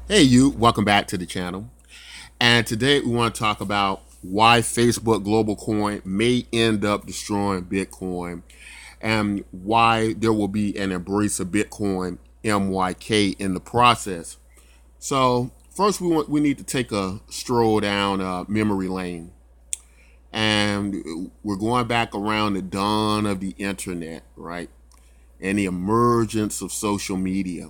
Hey, you, welcome back to the channel. And today we want to talk about why Facebook Globalcoin may end up destroying Bitcoin and why there will be an embrace of Bitcoin MYK in the process. So, first we need to take a stroll down memory lane. And we're going back around the dawn of the internet, right? And the emergence of social media.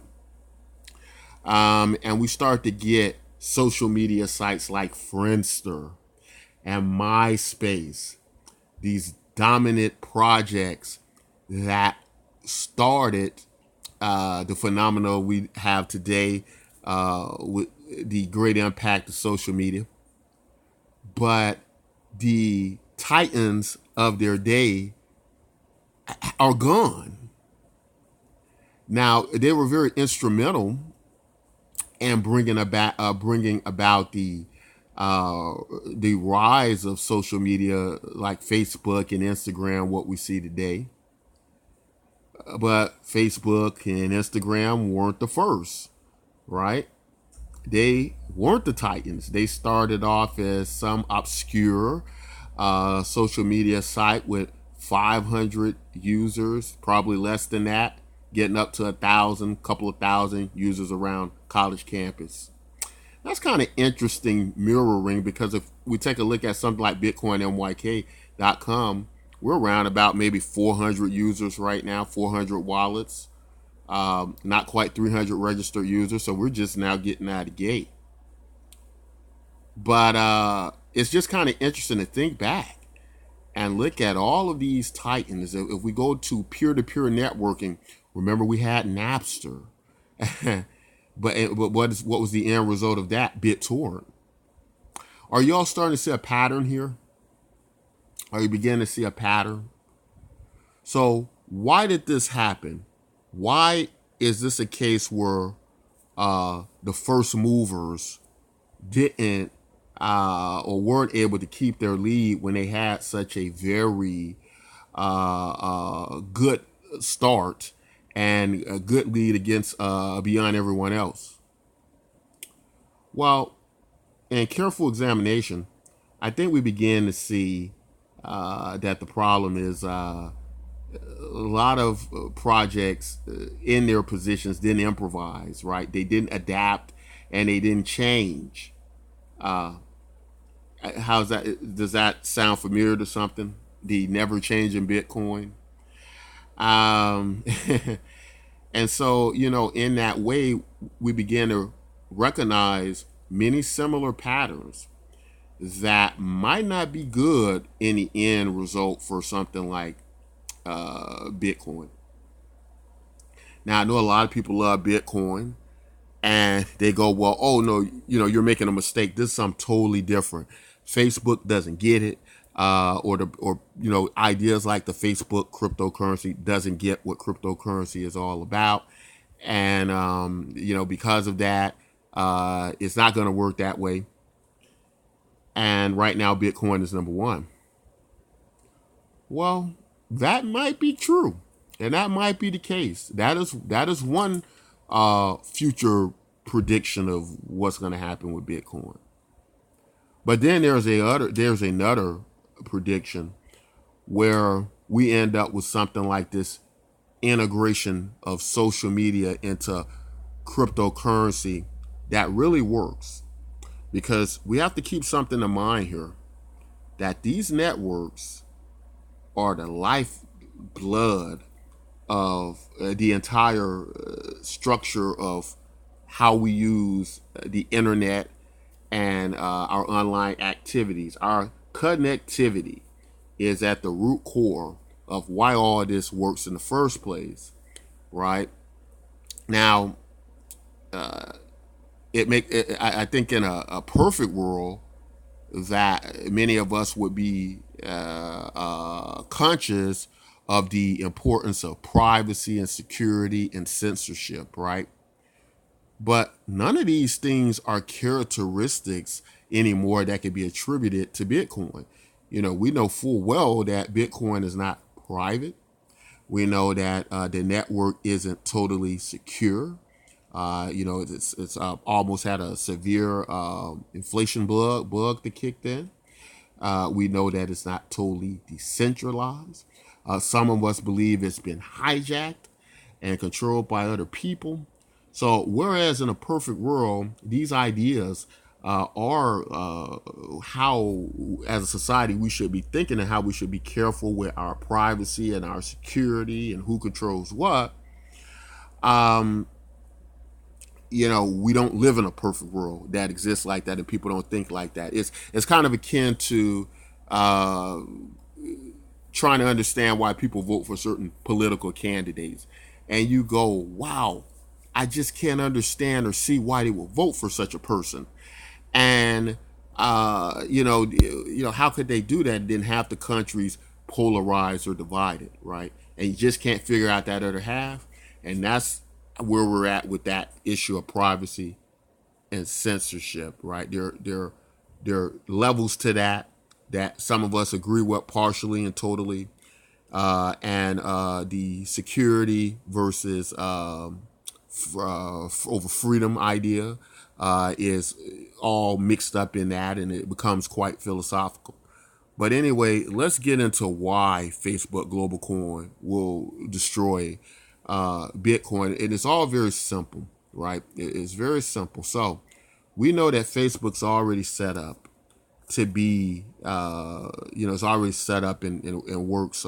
And we start to get social media sites like Friendster and MySpace, these dominant projects that started the phenomena we have today with the great impact of social media. But the titans of their day are gone. Now, they were very instrumental in bringing about the rise of social media like Facebook and Instagram, what we see today. But Facebook and Instagram weren't the first, right? They weren't the titans. They started off as some obscure social media site with 500 users, probably less than that, getting up to 1,000, couple of thousand users around college campus. That's kind of interesting mirroring because if we take a look at something like BitcoinMYK.com, we're around about maybe 400 users right now, 400 wallets, not quite 300 registered users. So we're just now getting out of the gate. But it's just kind of interesting to think back and look at all of these titans. If we go to peer-to-peer networking, remember we had Napster. But what was the end result of that? BitTorrent. Are y'all starting to see a pattern here? Are you beginning to see a pattern? So why did this happen? Why is this a case where the first movers didn't or weren't able to keep their lead when they had such a very good start and a good lead against beyond everyone else? Well, in careful examination, I think we begin to see that the problem is a lot of projects in their positions didn't improvise, right? They didn't adapt and they didn't change. Uh, how's that? Does that sound familiar to something? The never changing Bitcoin. Um, and so, in that way, we begin to recognize many similar patterns that might not be good in the end result for something like Bitcoin. Now, I know a lot of people love Bitcoin and they go, well, oh no, you're making a mistake. This is something totally different. Facebook doesn't get it. Or ideas like the Facebook cryptocurrency doesn't get what cryptocurrency is all about. And, because of that, it's not going to work that way. And right now, Bitcoin is number one. Well, that might be true, and that might be the case. That is one future prediction of what's going to happen with Bitcoin. But then there's another prediction where we end up with something like this integration of social media into cryptocurrency that really works, because we have to keep something in mind here that these networks are the lifeblood of the entire structure of how we use the internet and our online activities. Our connectivity is at the root core of why all this works in the first place, right? Now, I think in a perfect world that many of us would be conscious of the importance of privacy and security and censorship, right? But none of these things are characteristics anymore that can be attributed to Bitcoin. We know full well that Bitcoin is not private. We know that the network isn't totally secure. It's almost had a severe inflation bug that kicked in. We know that it's not totally decentralized. Some of us believe it's been hijacked and controlled by other people. So, whereas in a perfect world, these ideas are how, as a society, we should be thinking and how we should be careful with our privacy and our security and who controls what. Um, we don't live in a perfect world that exists like that, and people don't think like that. It's kind of akin to uh, trying to understand why people vote for certain political candidates, and you go, "Wow, I just can't understand or see why they will vote for such a person." And how could they do that? Then half the country's polarized or divided, right? And you just can't figure out that other half, and that's where we're at with that issue of privacy and censorship, right? There are levels to that some of us agree with partially and totally, and the security versus over freedom idea is all mixed up in that, and it becomes quite philosophical. But anyway, let's get into why Facebook Globalcoin will destroy Bitcoin. And it's all very simple, right? It's very simple. So we know that Facebook's already set up to be, it's already set up and works.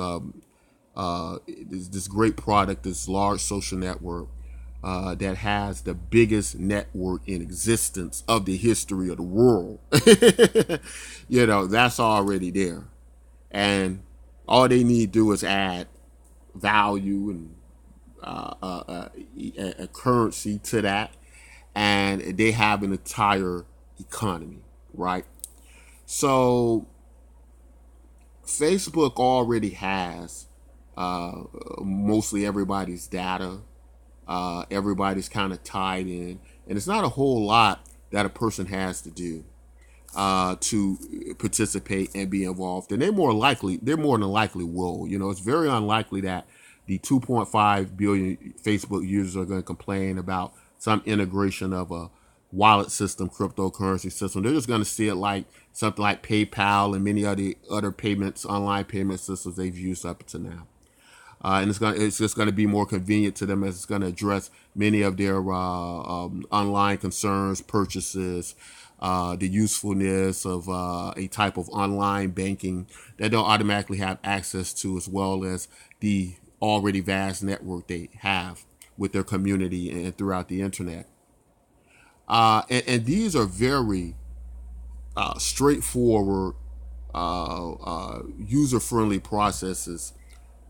This great product, this large social network that has the biggest network in existence of the history of the world. That's already there. And all they need to do is add value and a currency to that, and they have an entire economy, right? So Facebook already has mostly everybody's data. Everybody's kind of tied in, and it's not a whole lot that a person has to do to participate and be involved. And they're more than likely will. It's very unlikely that the 2.5 billion Facebook users are going to complain about some integration of a wallet system, cryptocurrency system. They're just going to see it like something like PayPal and many other payments, online payment systems they've used up to now. And it's just going to be more convenient to them, as it's going to address many of their online concerns, purchases, the usefulness of a type of online banking that they'll automatically have access to, as well as the already vast network they have with their community and throughout the internet. And these are very straightforward, user-friendly processes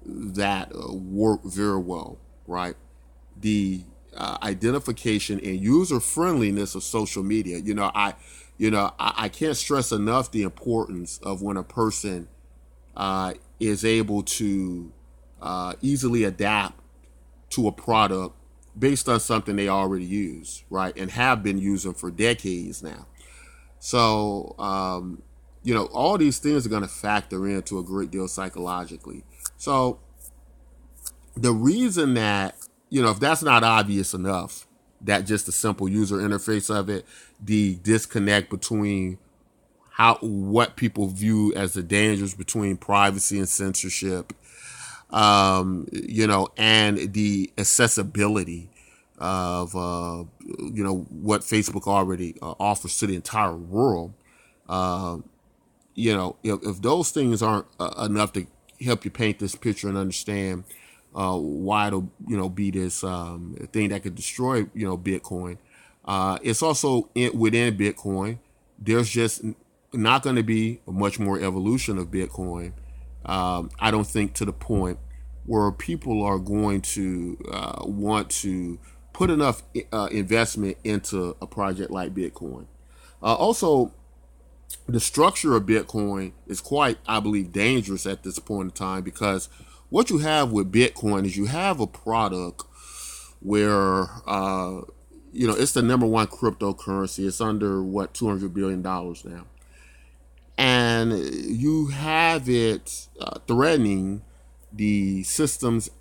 that work very well, right? The identification and user friendliness of social media. I can't stress enough the importance of when a person is able to easily adapt to a product based on something they already use, right, and have been using for decades now. So, all these things are going to factor into a great deal psychologically. So the reason that, if that's not obvious enough, that just the simple user interface of it, the disconnect between what people view as the dangers between privacy and censorship, and the accessibility of, what Facebook already offers to the entire world. If those things aren't enough to help you paint this picture and understand why it'll, be this thing that could destroy, Bitcoin. It's also within Bitcoin. There's just not going to be much more evolution of Bitcoin. I don't think to the point where people are going to want to put enough investment into a project like Bitcoin. Also, the structure of Bitcoin is quite, I believe, dangerous at this point in time, because what you have with Bitcoin is you have a product where, it's the number one cryptocurrency. It's under $200 billion now. And you have it threatening the system's,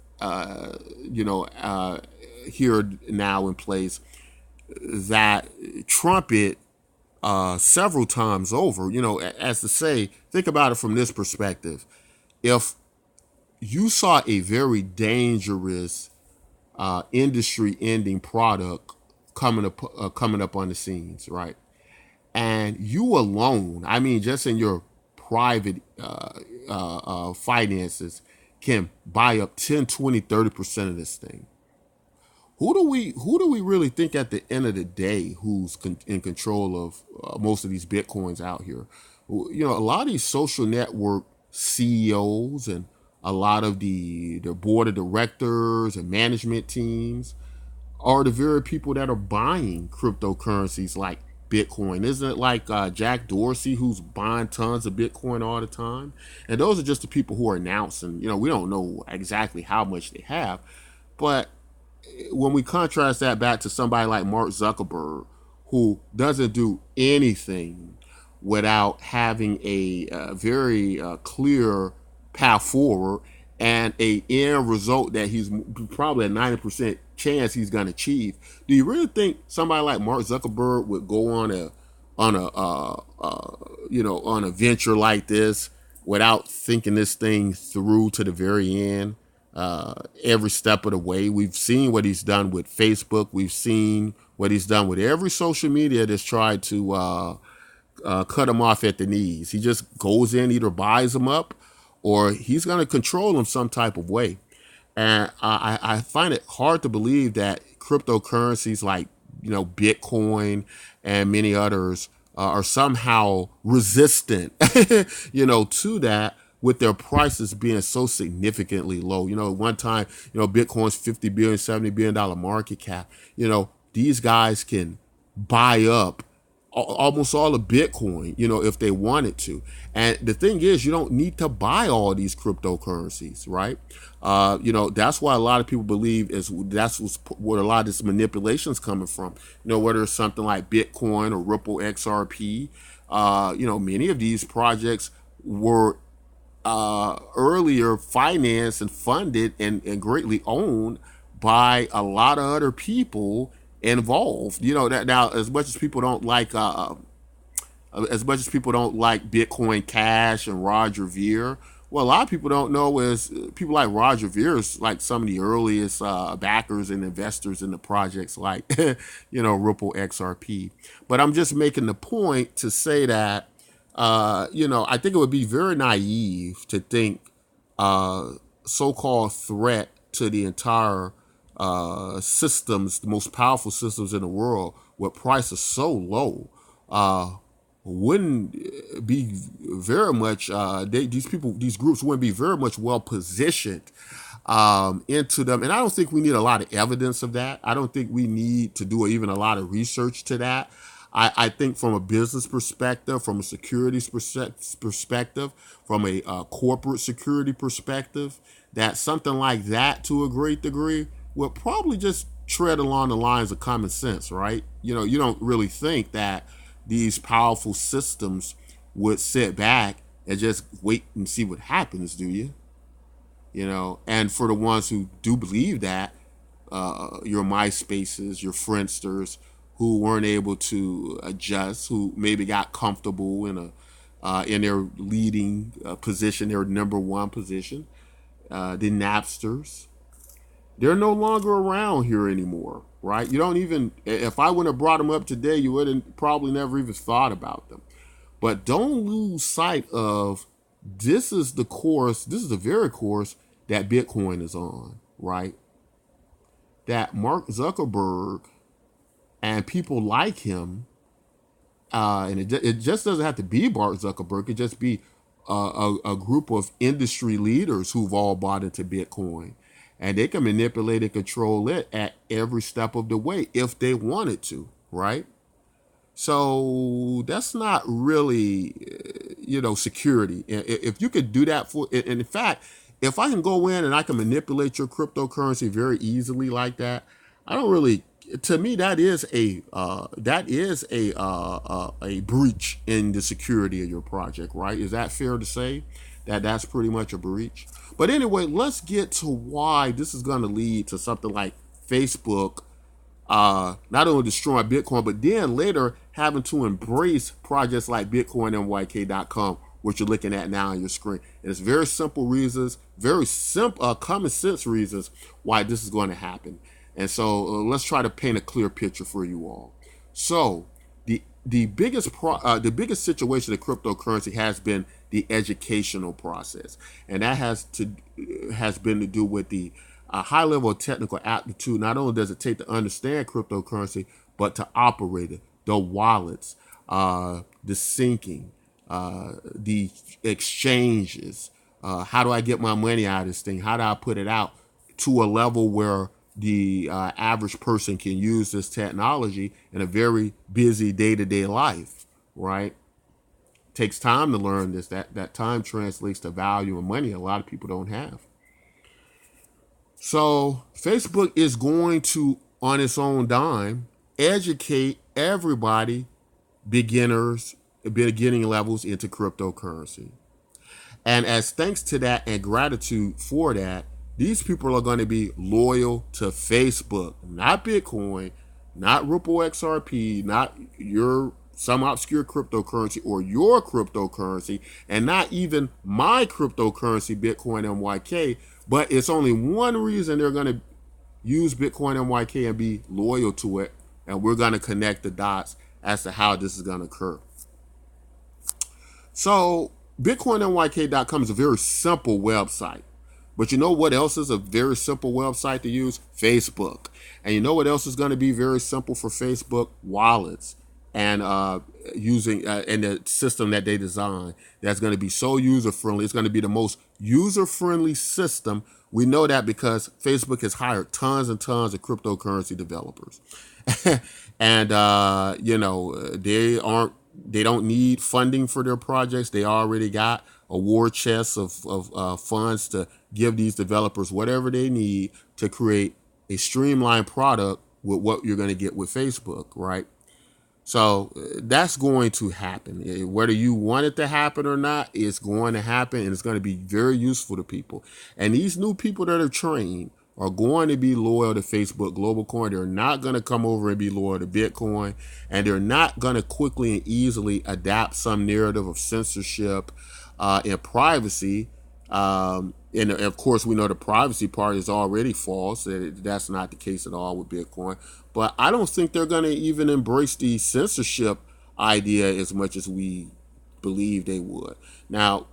here now in place that trumpet several times over. As to say, think about it from this perspective. If you saw a very dangerous industry-ending product coming up on the scenes, right? And you alone, I mean, just in your private finances, can buy up 10, 20, 30% of this thing. Who do we really think at the end of the day who's in control of most of these bitcoins out here? A lot of these social network CEOs and a lot of their board of directors and management teams are the very people that are buying cryptocurrencies like Bitcoin. Isn't it like Jack Dorsey who's buying tons of Bitcoin all the time? And those are just the people who are announcing. We don't know exactly how much they have, but when we contrast that back to somebody like Mark Zuckerberg, who doesn't do anything without having a very clear path forward and a end result that he's probably a 90% chance he's going to achieve, do you really think somebody like Mark Zuckerberg would go on a venture like this without thinking this thing through to the very end? Every step of the way. We've seen what he's done with Facebook. We've seen what he's done with every social media that's tried to cut him off at the knees. He just goes in, either buys them up, or he's going to control them some type of way. And I find it hard to believe that cryptocurrencies like Bitcoin and many others are somehow resistant, to that, with their prices being so significantly low. At one time, Bitcoin's $50 billion, $70 billion market cap. These guys can buy up almost all of Bitcoin, if they wanted to. And the thing is, you don't need to buy all these cryptocurrencies, right? That's why a lot of people believe that's where a lot of this manipulation is coming from. Whether it's something like Bitcoin or Ripple XRP, many of these projects were earlier financed and funded and greatly owned by a lot of other people involved. That now, as much as people don't like Bitcoin Cash and Roger Ver, well, a lot of people don't know is people like Roger Ver is like some of the earliest backers and investors in the projects like Ripple XRP. But I'm just making the point to say that I think it would be very naive to think so-called threat to the entire systems, the most powerful systems in the world, with prices so low, wouldn't be very much. These groups wouldn't be very much well positioned into them. And I don't think we need a lot of evidence of that. I don't think we need to do even a lot of research to that. I think from a business perspective, from a securities perspective, from a corporate security perspective, that something like that to a great degree would probably just tread along the lines of common sense, right? You don't really think that these powerful systems would sit back and just wait and see what happens, do you? And for the ones who do believe that, your MySpaces, your Friendsters, who weren't able to adjust, who maybe got comfortable in their leading position, their number one position, the Napsters, they're no longer around here anymore, right? You don't even, if I wouldn't have brought them up today, you would have probably never even thought about them. But don't lose sight of this is the very course that Bitcoin is on, right? That Mark Zuckerberg and people like him, and it just doesn't have to be Mark Zuckerberg. It could just be a group of industry leaders who've all bought into Bitcoin. And they can manipulate and control it at every step of the way if they wanted to, right? So that's not really, security. If you could do that and in fact, if I can go in and I can manipulate your cryptocurrency very easily like that, I don't really. To me, that is a breach in the security of your project, right? Is that fair to say that that's pretty much a breach? But anyway, let's get to why this is going to lead to something like Facebook not only destroying Bitcoin, but then later having to embrace projects like BitcoinMYK.com, which you're looking at now on your screen. And it's very simple reasons, very simple, common sense reasons why this is going to happen. And so let's try to paint a clear picture for you all. So the biggest situation of cryptocurrency has been the educational process, and that has been to do with the high level of technical aptitude. Not only does it take to understand cryptocurrency, but to operate it, the wallets, the syncing, the exchanges. How do I get my money out of this thing? How do I put it out to a level where the average person can use this technology in a very busy day-to-day life, right? Takes time to learn this. That time translates to value and money a lot of people don't have. So Facebook is going to, on its own dime, educate everybody, beginners, beginning levels into cryptocurrency. And as thanks to that and gratitude for that, these people are going to be loyal to Facebook, not Bitcoin, not Ripple XRP, not some obscure cryptocurrency or your cryptocurrency, and not even my cryptocurrency, Bitcoin MYK. But it's only one reason they're going to use Bitcoin MYK and be loyal to it, and we're going to connect the dots as to how this is going to occur. So BitcoinMYK.com is a very simple website. But you know what else is a very simple website to use? Facebook. And you know what else is going to be very simple for Facebook? Wallets. And using and the system that they design that's going to be so user-friendly. It's going to be the most user-friendly system. We know that because Facebook has hired tons and tons of cryptocurrency developers. And, they don't need funding for their projects. They already got a war chest of funds to give these developers whatever they need to create a streamlined product with what you're going to get with Facebook, right? So that's going to happen. Whether you want it to happen or not, it's going to happen, and it's going to be very useful to people. And these new people that are trained are going to be loyal to Facebook Globalcoin. They're not going to come over and be loyal to Bitcoin, and they're not going to quickly and easily adapt some narrative of censorship and privacy. And of course, we know the privacy part is already false. That's not the case at all with Bitcoin. But I don't think they're going to even embrace the censorship idea as much as we believe they would. Now,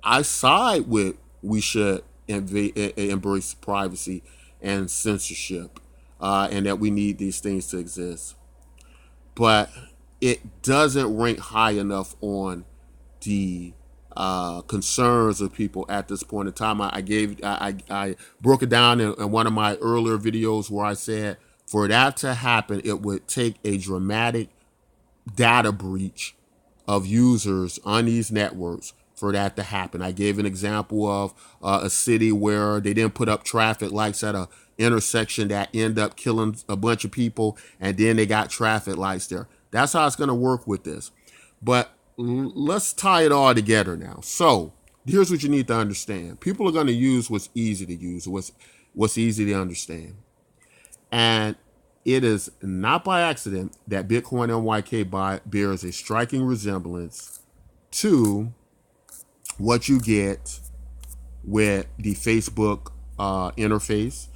I side with we should embrace privacy and censorship, and that we need these things to exist. But it doesn't rank high enough on the concerns of people at this point in time. I broke it down in one of my earlier videos where I said for that to happen, it would take a dramatic data breach of users on these networks for that to happen. I gave an example of a city where they didn't put up traffic lights at a intersection that ended up killing a bunch of people, and then they got traffic lights there. That's how it's going to work with this. But let's tie it all together now. So here's what you need to understand. People are going to use what's easy to use, what's easy to understand. And it is not by accident that Bitcoin MYK bears a striking resemblance to what you get with the Facebook interface.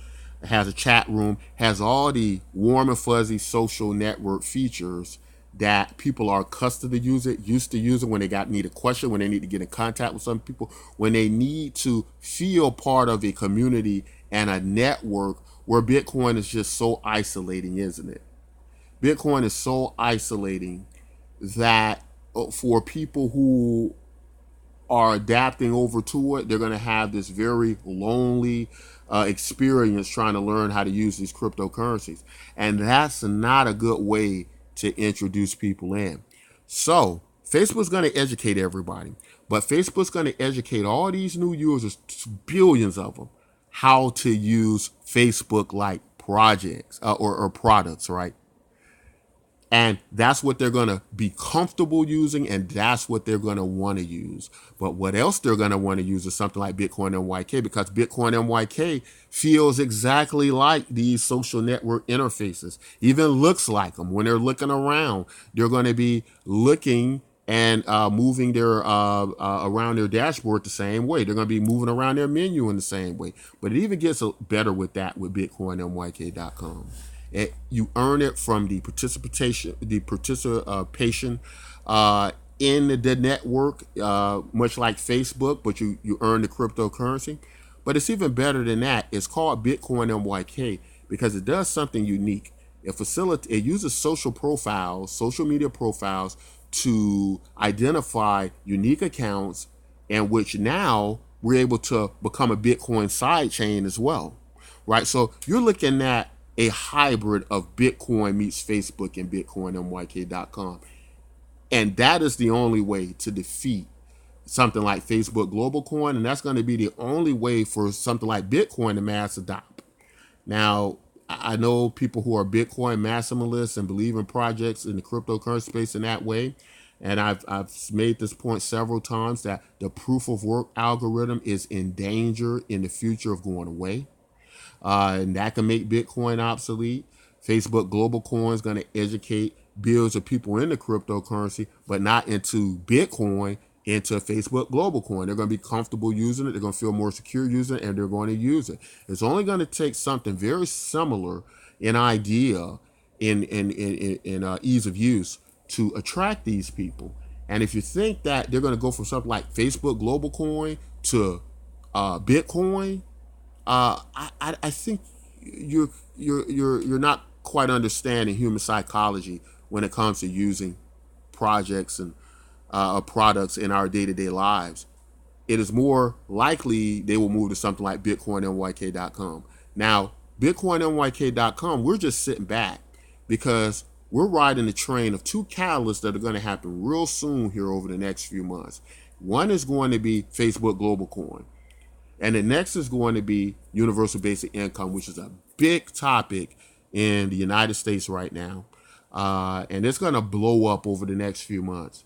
It has a chat room, has all the warm and fuzzy social network features that people are accustomed to used to using when they need a question, when they need to get in contact with some people, when they need to feel part of a community and a network, where Bitcoin is just so isolating, isn't it? Bitcoin is so isolating that for people who are adapting over to it, they're going to have this very lonely experience trying to learn how to use these cryptocurrencies. And that's not a good way to introduce people in. So Facebook's going to educate everybody, but Facebook's going to educate all these new users, billions of them, how to use Facebook-like projects or products, right? And that's what they're going to be comfortable using, and that's what they're going to want to use. But what else they're going to want to use is something like Bitcoin MYK, because Bitcoin MYK feels exactly like these social network interfaces, even looks like them. When they're looking around, they're going to be looking and moving their around their dashboard the same way. They're going to be moving around their menu in the same way. But it even gets better with that with BitcoinMYK.com. You earn it from the participation in the network, much like Facebook, but you earn the cryptocurrency. But it's even better than that. It's called Bitcoin MYK because it does something unique. It uses social media profiles to identify unique accounts, in which now we're able to become a Bitcoin side chain as well, right? So you're looking at a hybrid of Bitcoin meets Facebook and BitcoinMYK.com. And that is the only way to defeat something like Facebook Globalcoin, and that's going to be the only way for something like Bitcoin to mass adopt. Now, I know people who are Bitcoin maximalists and believe in projects in the cryptocurrency space in that way. And I've made this point several times that the proof of work algorithm is in danger in the future of going away. And that can make Bitcoin obsolete. Facebook Global Coin is going to educate billions of people into cryptocurrency, but not into Bitcoin, into Facebook Global Coin. They're going to be comfortable using it. They're going to feel more secure using it, and they're going to use it. It's only going to take something very similar in idea, in ease of use, to attract these people. And if you think that they're going to go from something like Facebook Global Coin to Bitcoin, I think you're not quite understanding human psychology when it comes to using projects and products in our day-to-day lives. It is more likely they will move to something like BitcoinMYK.com. Now, BitcoinMYK.com, we're just sitting back because we're riding the train of two catalysts that are going to happen real soon here over the next few months. One is going to be Facebook Global Coin. And the next is going to be universal basic income, which is a big topic in the United States right now. And it's going to blow up over the next few months.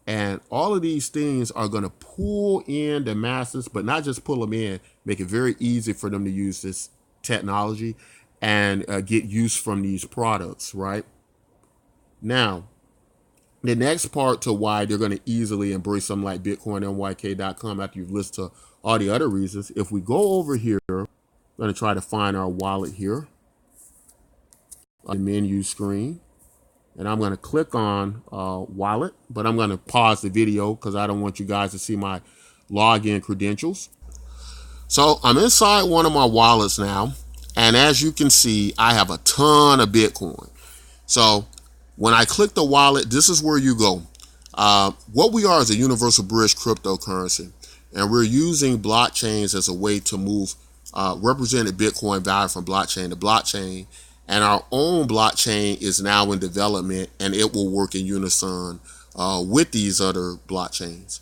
And all of these things are going to pull in the masses, but not just pull them in, make it very easy for them to use this technology and get use from these products, right? Now, the next part to why they're going to easily embrace something like BitcoinMYK.com after you've listened to all the other reasons, if we go over here, I'm going to try to find our wallet here on the menu screen. And I'm going to click on wallet, but I'm going to pause the video because I don't want you guys to see my login credentials. So I'm inside one of my wallets now. And as you can see, I have a ton of Bitcoin. So when I click the wallet, this is where you go. What we are is a universal bridge cryptocurrency. And we're using blockchains as a way to move represented Bitcoin value from blockchain to blockchain. And our own blockchain is now in development, and it will work in unison with these other blockchains.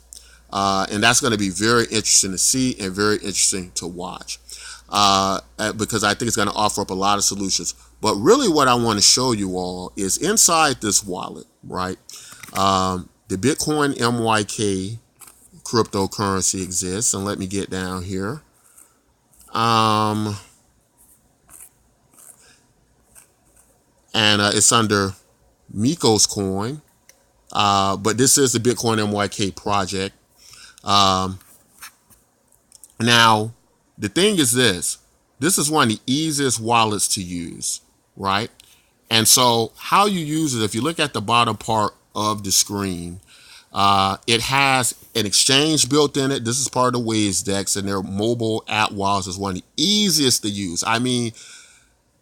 And that's going to be very interesting to see and very interesting to watch because I think it's going to offer up a lot of solutions. But really what I want to show you all is inside this wallet, right? The Bitcoin MYK cryptocurrency exists. And let me get down here. And it's under MYK's coin. But this is the Bitcoin MYK project. Now, the thing is this is one of the easiest wallets to use, right? And so how you use it, if you look at the bottom part of the screen, it has an exchange built in it. This is part of the Waves Dex, and their mobile app wallets is one of the easiest to use. I mean,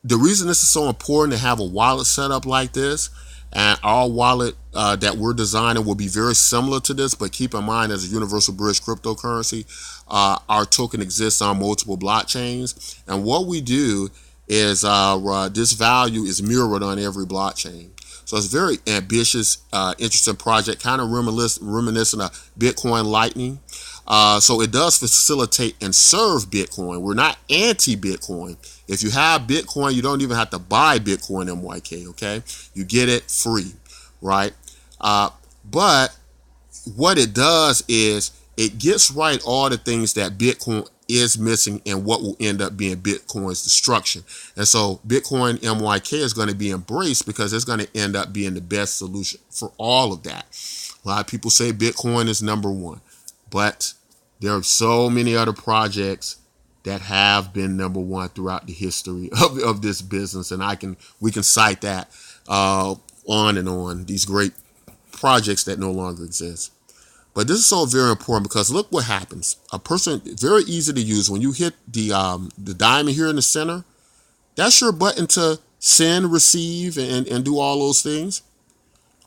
the reason this is so important to have a wallet set up like this, and our wallet that we're designing will be very similar to this, but keep in mind, as a universal bridge cryptocurrency, our token exists on multiple blockchains. And what we do is this value is mirrored on every blockchain. So it's a very ambitious, interesting project, kind of reminiscent of Bitcoin Lightning. So it does facilitate and serve Bitcoin. We're not anti-Bitcoin. If you have Bitcoin, you don't even have to buy Bitcoin MYK, okay? You get it free, right? But what it does is it gets right all the things that Bitcoin is missing and what will end up being Bitcoin's destruction. And so Bitcoin MYK is going to be embraced because it's going to end up being the best solution for all of that. A lot of people say Bitcoin is number one, but there are so many other projects that have been number one throughout the history of this business. And we can cite that on and on, these great projects that no longer exist. But this is so very important because look what happens. A person, very easy to use. When you hit the diamond here in the center, that's your button to send, receive, and do all those things.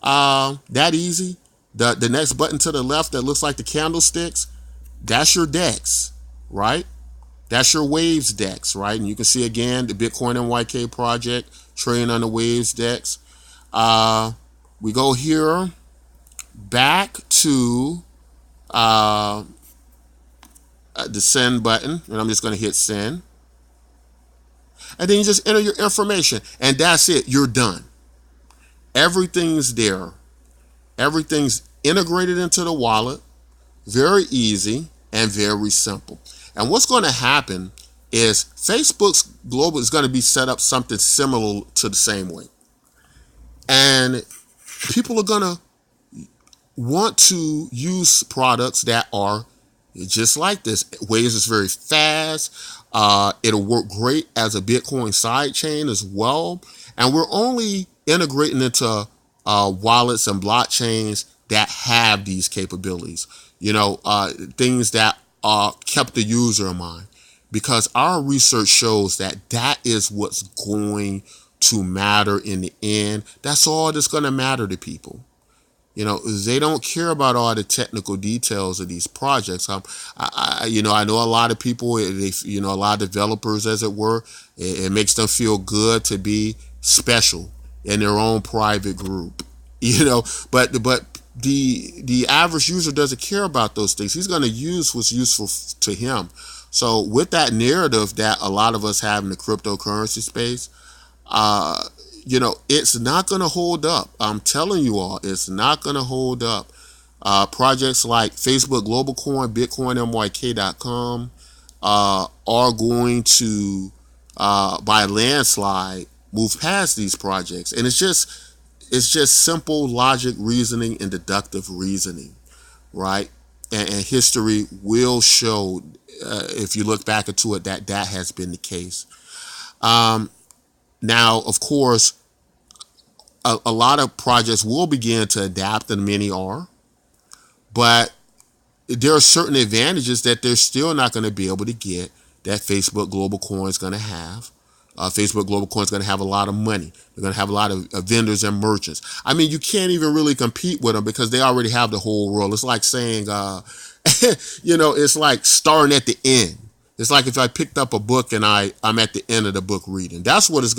That easy. The next button to the left that looks like the candlesticks, that's your DEX, right? That's your Waves DEX, right? And you can see again the Bitcoin MYK project trading on the Waves DEX. We go here back to the send button, and I'm just going to hit send. And then you just enter your information, and that's it. You're done. Everything's there. Everything's integrated into the wallet. Very easy and very simple. And what's going to happen is Facebook's global is going to be set up something similar to the same way. And people are going to want to use products that are just like this. Waves is very fast. It'll work great as a Bitcoin sidechain as well. And we're only integrating into wallets and blockchains that have these capabilities. Things that kept the user in mind. Because our research shows that that is what's going to matter in the end. That's all that's going to matter to people. They don't care about all the technical details of these projects. I know a lot of people, a lot of developers, as it were, it makes them feel good to be special in their own private group, but the average user doesn't care about those things. He's going to use what's useful to him. So with that narrative that a lot of us have in the cryptocurrency space, it's not going to hold up. I'm telling you all, it's not going to hold up. Projects like Facebook Globalcoin, BitcoinMYK.com are going to, by a landslide, move past these projects. And it's just simple logic reasoning and deductive reasoning, right? And history will show, if you look back into it, that has been the case. Now, of course, a lot of projects will begin to adapt, and many are, but there are certain advantages that they're still not going to be able to get that Facebook Global Coin is going to have. Facebook Global Coin is going to have a lot of money. They're going to have a lot of vendors and merchants. I mean, you can't even really compete with them because they already have the whole world. It's like saying, it's like starting at the end. It's like if I picked up a book and I'm at the end of the book reading. That's what it's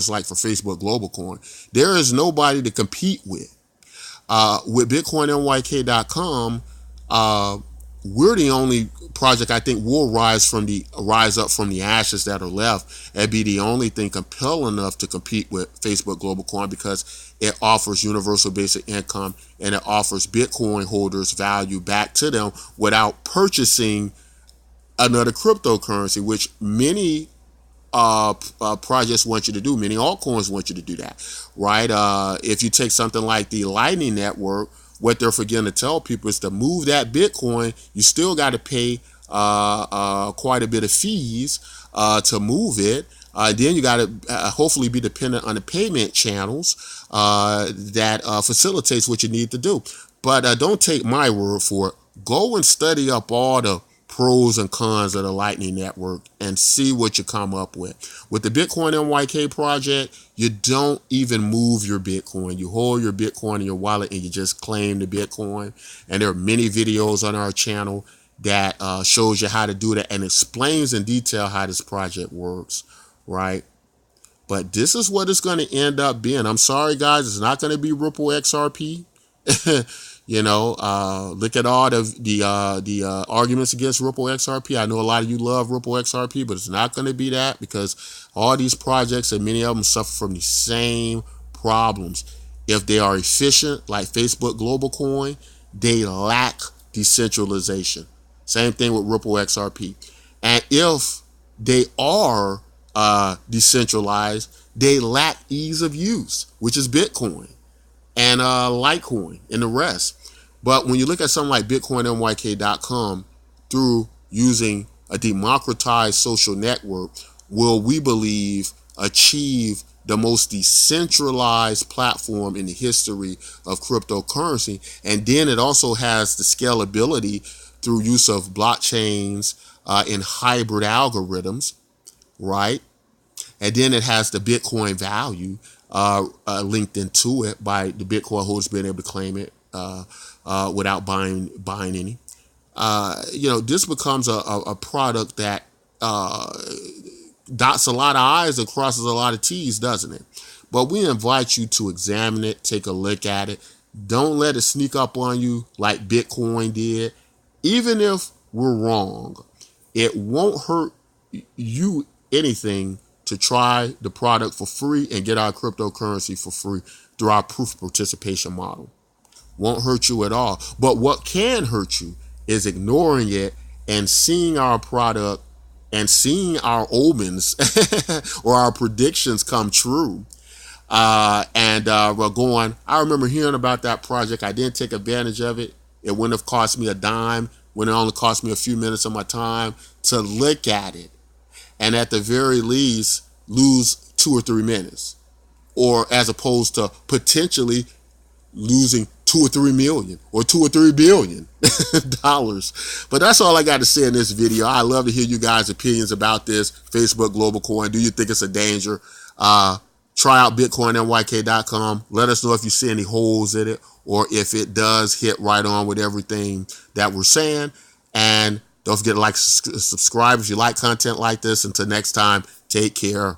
like for Facebook Global Coin. There is nobody to compete with. With BitcoinMYK.com, we're the only project I think will rise up from the ashes that are left and be the only thing compelling enough to compete with Facebook Global Coin because it offers universal basic income and it offers Bitcoin holders value back to them without purchasing another cryptocurrency, which many projects want you to do. Many altcoins want you to do that, right? If you take something like the Lightning Network, what they're forgetting to tell people is to move that Bitcoin, you still got to pay quite a bit of fees to move it. Then you got to hopefully be dependent on the payment channels that facilitates what you need to do. But don't take my word for it. Go and study up all the pros and cons of the Lightning Network and see what you come up with. With the Bitcoin MYK project, you don't even move your Bitcoin. You hold your Bitcoin in your wallet and you just claim the Bitcoin. And there are many videos on our channel that shows you how to do that and explains in detail how this project works, right? But this is what it's going to end up being. I'm sorry, guys. It's not going to be Ripple XRP. Look at all the arguments against Ripple XRP. I know a lot of you love Ripple XRP, but it's not going to be that, because all these projects and many of them suffer from the same problems. If they are efficient, like Facebook Globalcoin, they lack decentralization. Same thing with Ripple XRP. And if they are decentralized, they lack ease of use, which is Bitcoin and Litecoin and the rest. But when you look at something like BitcoinMYK.com, through using a democratized social network, will, we believe, achieve the most decentralized platform in the history of cryptocurrency. And then it also has the scalability through use of blockchains and hybrid algorithms, right? And then it has the Bitcoin value linked into it by the Bitcoin holders being able to claim it without buying any. This becomes a product that dots a lot of I's and crosses a lot of T's, doesn't it? But we invite you to examine it, take a look at it. Don't let it sneak up on you like Bitcoin did. Even if we're wrong, it won't hurt you anything to try the product for free and get our cryptocurrency for free through our proof of participation model. Won't hurt you at all. But what can hurt you is ignoring it and seeing our product and seeing our omens or our predictions come true. We're going, I remember hearing about that project. I didn't take advantage of it. It wouldn't have cost me a dime when it only cost me a few minutes of my time to look at it. And at the very least, lose 2 or 3 minutes, or as opposed to potentially losing 2 or 3 million or 2 or 3 billion dollars. But that's all I got to say in this video. I love to hear you guys' opinions about this Facebook Globalcoin. Do you think it's a danger? Try out BitcoinMYK.com. Let us know if you see any holes in it, or if it does hit right on with everything that we're saying. And don't forget to like, subscribe if you like content like this. Until next time, take care.